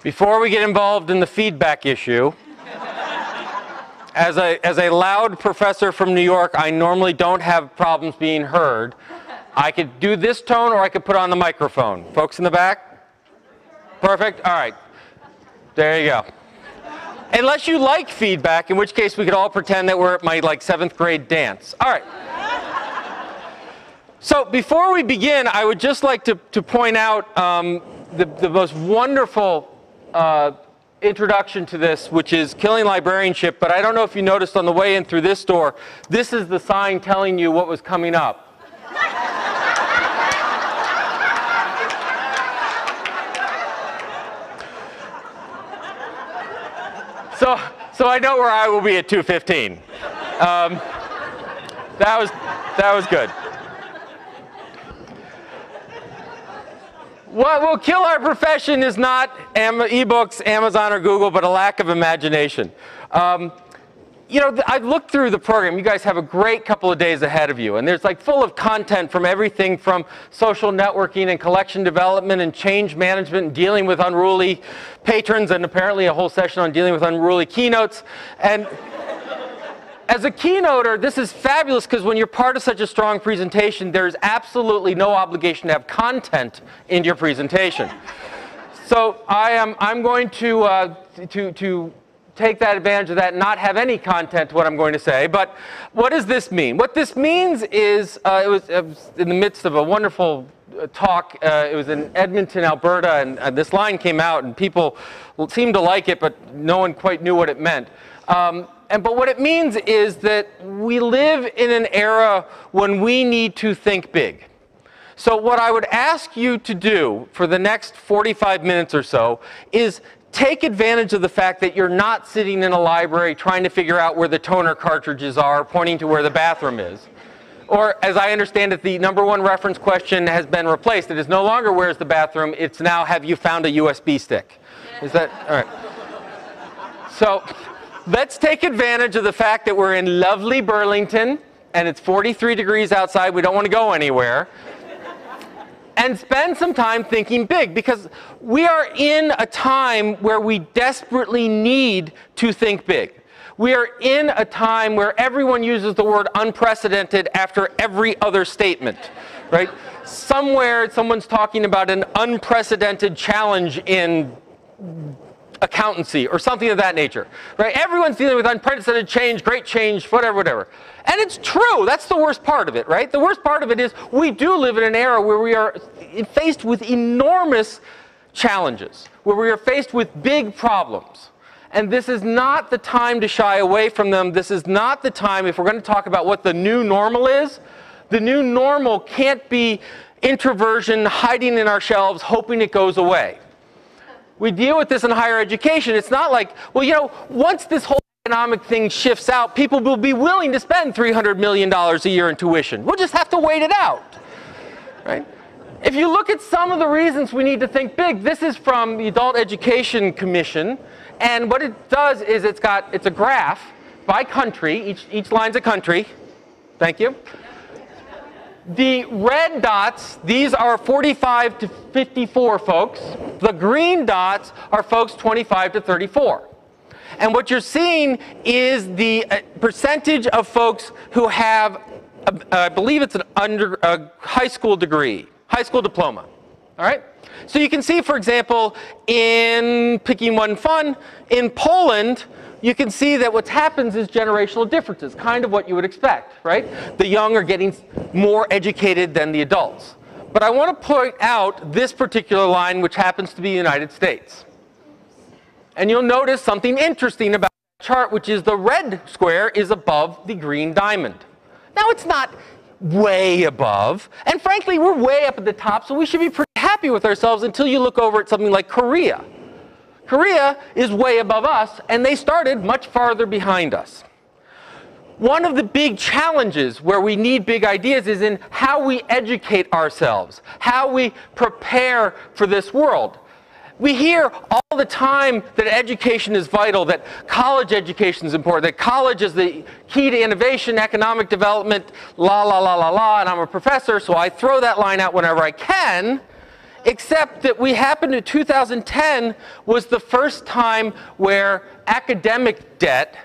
Before we get involved in the feedback issue, as a loud professor from New York, I normally don't have problems being heard. I could do this tone or I could put on the microphone. Folks in the back? Perfect? All right. There you go. Unless you like feedback, in which case we could all pretend that we're at my 7th grade dance. All right. So before we begin, I would just like to point out the most wonderful introduction to this, which is Killing Librarianship. But I don't know if you noticed on the way in through this door, this is the sign telling you what was coming up. So I know where I will be at 2:15. That was good. What will kill our profession is not ebooks, Amazon, or Google, but a lack of imagination. I've looked through the program. You guys have a great couple of days ahead of you, and there's full of content from everything from social networking and collection development and change management and dealing with unruly patrons, and apparently a whole session on dealing with unruly keynotes. And as a keynoter, this is fabulous because when you're part of such a strong presentation, there's absolutely no obligation to have content in your presentation. So I'm going to take that advantage of that and not have any content to what I'm going to say. But what does this mean? What this means is, it was in the midst of a wonderful talk. It was in Edmonton, Alberta, and this line came out, and people seemed to like it, but no one quite knew what it meant. But what it means is that we live in an era when we need to think big. So what I would ask you to do for the next 45 minutes or so is take advantage of the fact that you're not sitting in a library trying to figure out where the toner cartridges are, pointing to where the bathroom is. Or, as I understand it, the #1 reference question has been replaced. It is no longer where's the bathroom, it's now have you found a USB stick. Is that, all right. So, let's take advantage of the fact that we're in lovely Burlington, and it's 43 degrees outside, we don't want to go anywhere. And spend some time thinking big, because we are in a time where we desperately need to think big. We are in a time where everyone uses the word unprecedented after every other statement, right? Somewhere someone's talking about an unprecedented challenge in accountancy or something of that nature, right? Everyone's dealing with unprecedented change, great change, whatever. And it's true. That's the worst part of it, right? The worst part of it is we do live in an era where we are faced with enormous challenges, where we are faced with big problems. And this is not the time to shy away from them. This is not the time, if we're going to talk about what the new normal is, the new normal can't be introversion, hiding in our shelves, hoping it goes away. We deal with this in higher education. It's not like, well, once this whole economic thing shifts out, people will be willing to spend $300 million a year in tuition. We'll just have to wait it out, right? If you look at some of the reasons we need to think big, this is from the Adult Education Commission, and what it does is it's a graph by country. Each line's a country. Thank you. The red dots, these are 45 to 54 folks. The green dots are folks 25 to 34. And what you're seeing is the percentage of folks who have, I believe it's a high school degree, high school diploma. All right? So you can see, for example, in picking one fun, in Poland, you can see that what happens is generational differences, kind of what you would expect, right? The young are getting more educated than the adults. But I want to point out this particular line, which happens to be the United States. And you'll notice something interesting about the chart, which is the red square is above the green diamond. Now, it's not way above, and frankly, we're way up at the top, so we should be pretty happy with ourselves until you look over at something like Korea. Korea is way above us, and they started much farther behind us. One of the big challenges where we need big ideas is in how we educate ourselves, how we prepare for this world. We hear all the time that education is vital, that college education is important, that college is the key to innovation, economic development, la, la, la, la, la, and I'm a professor, so I throw that line out whenever I can. except that we happened to 2010 was the first time where academic debt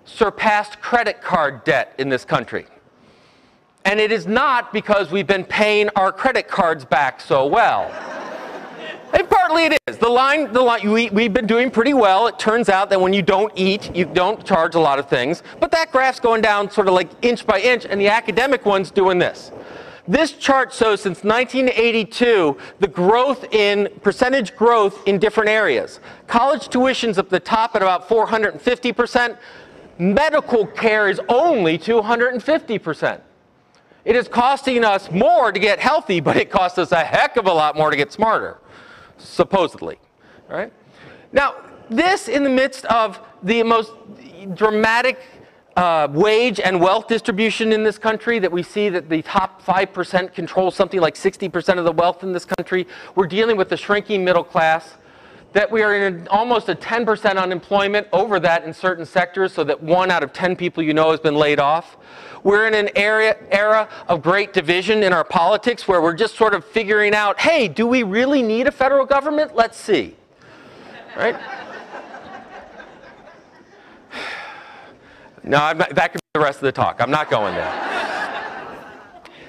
surpassed credit card debt in this country. And it is not because we've been paying our credit cards back so well. And partly it is. We've been doing pretty well. It turns out that when you don't eat, you don't charge a lot of things. But that graph's going down sort of like inch by inch, and the academic one's doing this. This chart shows since 1982 the growth in percentage growth in different areas. College tuition's up the top at about 450%. Medical care is only 250%. It is costing us more to get healthy, but it costs us a heck of a lot more to get smarter, supposedly. All right? Now, this in the midst of the most dramatic wage and wealth distribution in this country, that we see that the top 5% control something like 60% of the wealth in this country. We're dealing with the shrinking middle class, that we are in almost a 10% unemployment, over that in certain sectors, so that 1 out of 10 people you know has been laid off. We're in an era of great division in our politics where we're just sort of figuring out, hey, do we really need a federal government? Let's see. Right? No, that could be the rest of the talk. I'm not going there.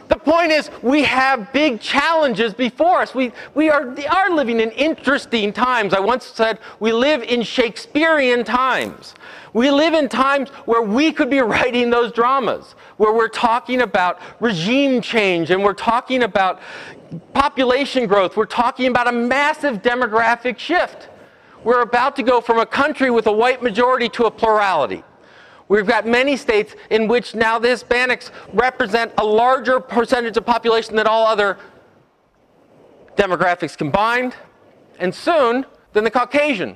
The point is, we have big challenges before us. We are living in interesting times. I once said we live in Shakespearean times. We live in times where we could be writing those dramas, where we're talking about regime change, and we're talking about population growth. We're talking about a massive demographic shift. We're about to go from a country with a white majority to a plurality. We've got many states in which now the Hispanics represent a larger percentage of population than all other demographics combined, and soon than the Caucasian.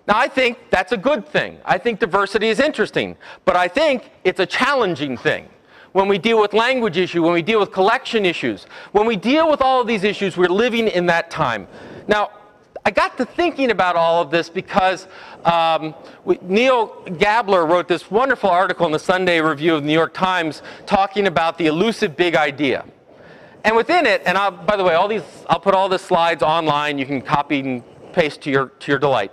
Now, I think that's a good thing. I think diversity is interesting, but I think it's a challenging thing. When we deal with language issues, when we deal with collection issues, when we deal with all of these issues, we're living in that time. Now, I got to thinking about all of this because Neil Gabler wrote this wonderful article in the Sunday Review of the New York Times talking about the elusive big idea. And within it, and by the way, I'll put all the slides online. You can copy and paste to your delight.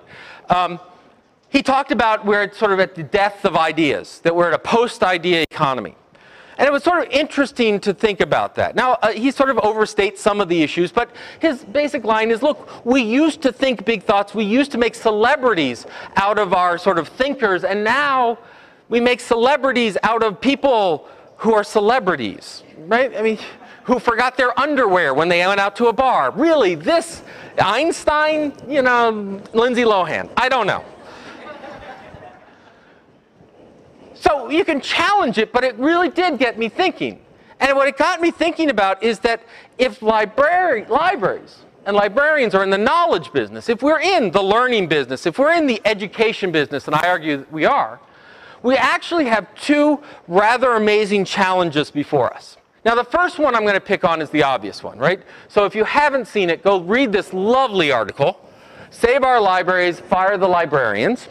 He talked about we're sort of at the death of ideas, that we're at a post-idea economy. And it was sort of interesting to think about that. Now, he sort of overstates some of the issues, but his basic line is, look, we used to think big thoughts. We used to make celebrities out of our sort of thinkers, and now we make celebrities out of people who are celebrities, right? I mean, who forgot their underwear when they went out to a bar. Really, this Einstein, you know, Lindsay Lohan, I don't know. So you can challenge it, but it really did get me thinking. And what it got me thinking about is that if libraries and librarians are in the knowledge business, if we're in the learning business, if we're in the education business, and I argue that we are, we actually have two rather amazing challenges before us. Now, the first one I'm going to pick on is the obvious one, right? So if you haven't seen it, go read this lovely article, Save Our Libraries, Fire the Librarians.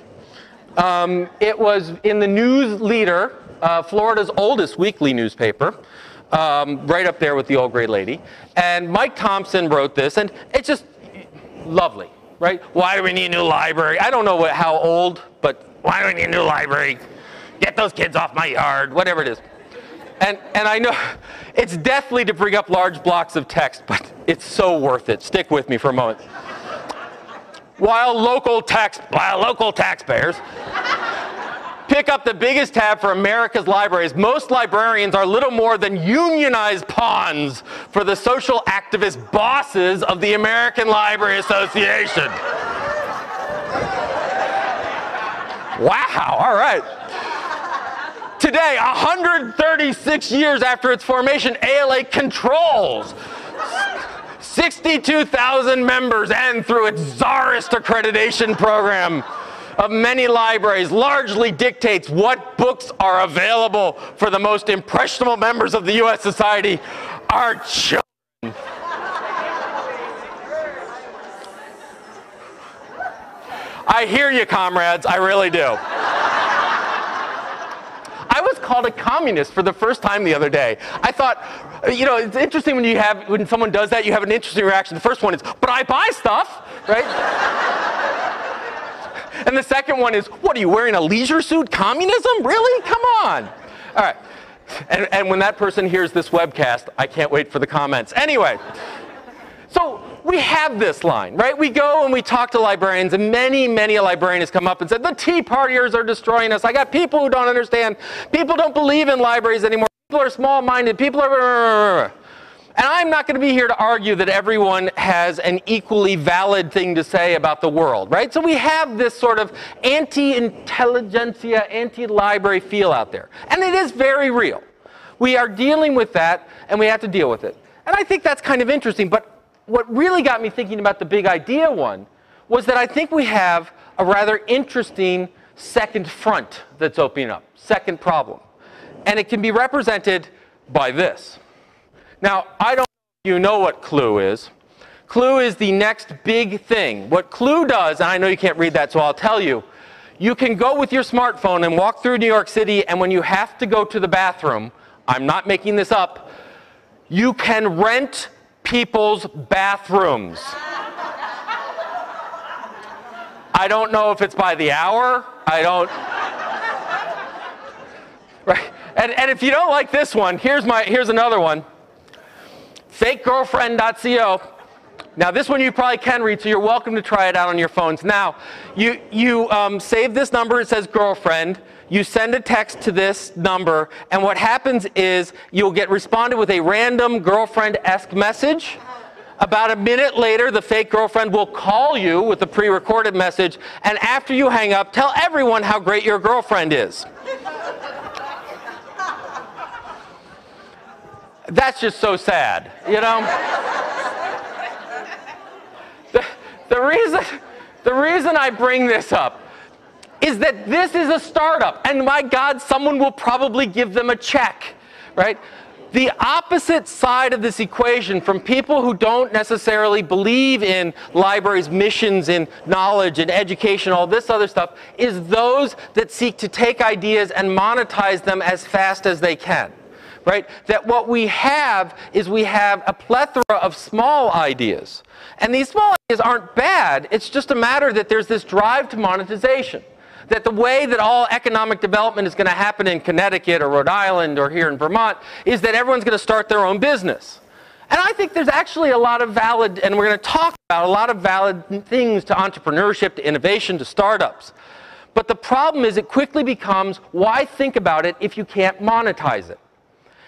It was in the News Leader, Florida's oldest weekly newspaper, right up there with the old gray lady. And Mike Thompson wrote this, and it's just lovely, right? Why do we need a new library? I don't know how old, but why do we need a new library? Get those kids off my yard, whatever it is. And I know it's deathly to bring up large blocks of text, but it's so worth it. Stick with me for a moment. While local taxpayers pick up the biggest tab for America's libraries, most librarians are little more than unionized pawns for the social activist bosses of the American Library Association. Wow, all right. Today, 136 years after its formation, ALA controls 62,000 members, and through its czarist accreditation program of many libraries, largely dictates what books are available for the most impressionable members of the U.S. society, our children. I hear you, comrades, I really do. I was called a communist for the first time the other day. I thought, you know, it's interesting when someone does that, you have an interesting reaction. The first one is, but I buy stuff, right? And the second one is, what, are you wearing a leisure suit? Communism? Really? Come on. All right. And when that person hears this webcast, I can't wait for the comments. Anyway, so we have this line, right? We go and we talk to librarians, and many a librarian has come up and said, the Tea Partiers are destroying us. I got people who don't understand. People don't believe in libraries anymore. People are small-minded. People are... And I'm not going to be here to argue that everyone has an equally valid thing to say about the world, right? So we have this sort of anti-intelligentsia, anti-library feel out there. And it is very real. We are dealing with that, and we have to deal with it. And I think that's kind of interesting. But what really got me thinking about the big idea one was that I think we have a rather interesting second front that's opening up, second problem. And it can be represented by this. Now, I don't know if you know what Clue is. Clue is the next big thing. What Clue does, and I know you can't read that, so I'll tell you, you can go with your smartphone and walk through New York City, and when you have to go to the bathroom, I'm not making this up, you can rent people's bathrooms. I don't know if it's by the hour. I don't... Right? And if you don't like this one, here's another one. FakeGirlfriend.co. Now this one you probably can read, so you're welcome to try it out on your phones. Now, you save this number, it says girlfriend, you send a text to this number, and what happens is you'll get responded with a random girlfriend-esque message. About a minute later, the fake girlfriend will call you with a pre-recorded message, and after you hang up, tell everyone how great your girlfriend is. That's just so sad, you know? The reason I bring this up is that this is a startup, and my God, someone will probably give them a check, right? The opposite side of this equation from people who don't necessarily believe in libraries' missions, in knowledge and education, all this other stuff, is those that seek to take ideas and monetize them as fast as they can. Right? That what we have is we have a plethora of small ideas. And these small ideas aren't bad. It's just a matter that there's this drive to monetization. That the way that all economic development is going to happen in Connecticut or Rhode Island or here in Vermont is that everyone's going to start their own business. And I think there's actually a lot of valid, and we're going to talk about a lot of valid things to entrepreneurship, to innovation, to startups. But the problem is it quickly becomes, why think about it if you can't monetize it?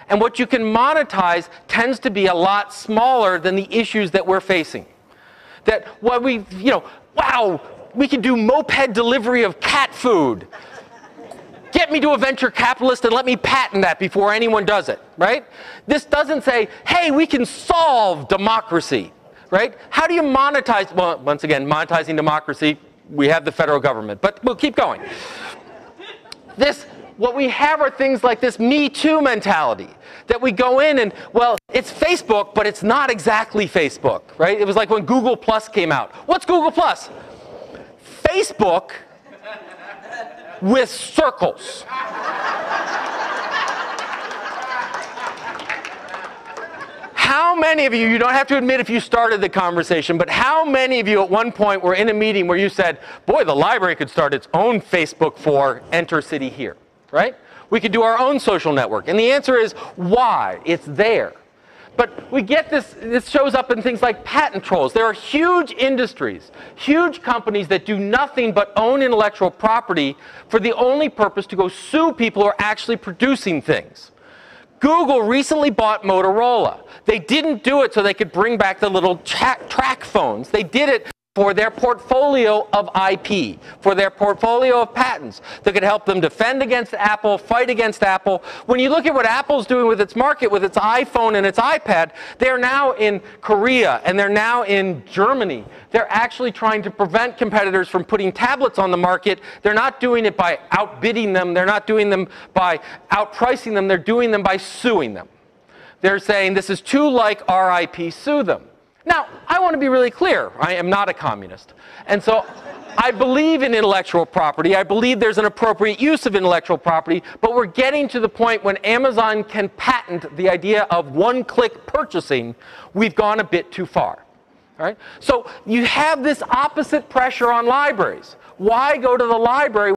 And what you can monetize tends to be a lot smaller than the issues that we're facing. That what we, you know, wow, we can do moped delivery of cat food. Get me to a venture capitalist and let me patent that before anyone does it, right? This doesn't say, hey, we can solve democracy, right? How do you monetize, well, once again, monetizing democracy, we have the federal government, but we'll keep going. What we have are things like this Me Too mentality, that we go in and, well, it's Facebook, but it's not exactly Facebook, right? It was like when Google Plus came out. What's Google Plus? Facebook with circles. How many of you don't have to admit if you started the conversation, but how many of you at one point were in a meeting where you said, boy, the library could start its own Facebook for Enter City Here? Right? We could do our own social network. And the answer is, why? It's there. But we get this shows up in things like patent trolls. There are huge industries, huge companies that do nothing but own intellectual property for the only purpose to go sue people who are actually producing things. Google recently bought Motorola. They didn't do it so they could bring back the little track phones. They did it for their portfolio of IP, for their portfolio of patents that could help them defend against Apple, fight against Apple. When you look at what Apple's doing with its market, with its iPhone and its iPad, they're now in Korea and they're now in Germany. They're actually trying to prevent competitors from putting tablets on the market. They're not doing it by outbidding them. They're not doing them by outpricing them. They're doing them by suing them. They're saying this is too like RIP, sue them. Now, I want to be really clear. I am not a communist. And so I believe in intellectual property. I believe there's an appropriate use of intellectual property, but we're getting to the point when Amazon can patent the idea of one-click purchasing. We've gone a bit too far. All right? So you have this opposite pressure on libraries. Why go to the library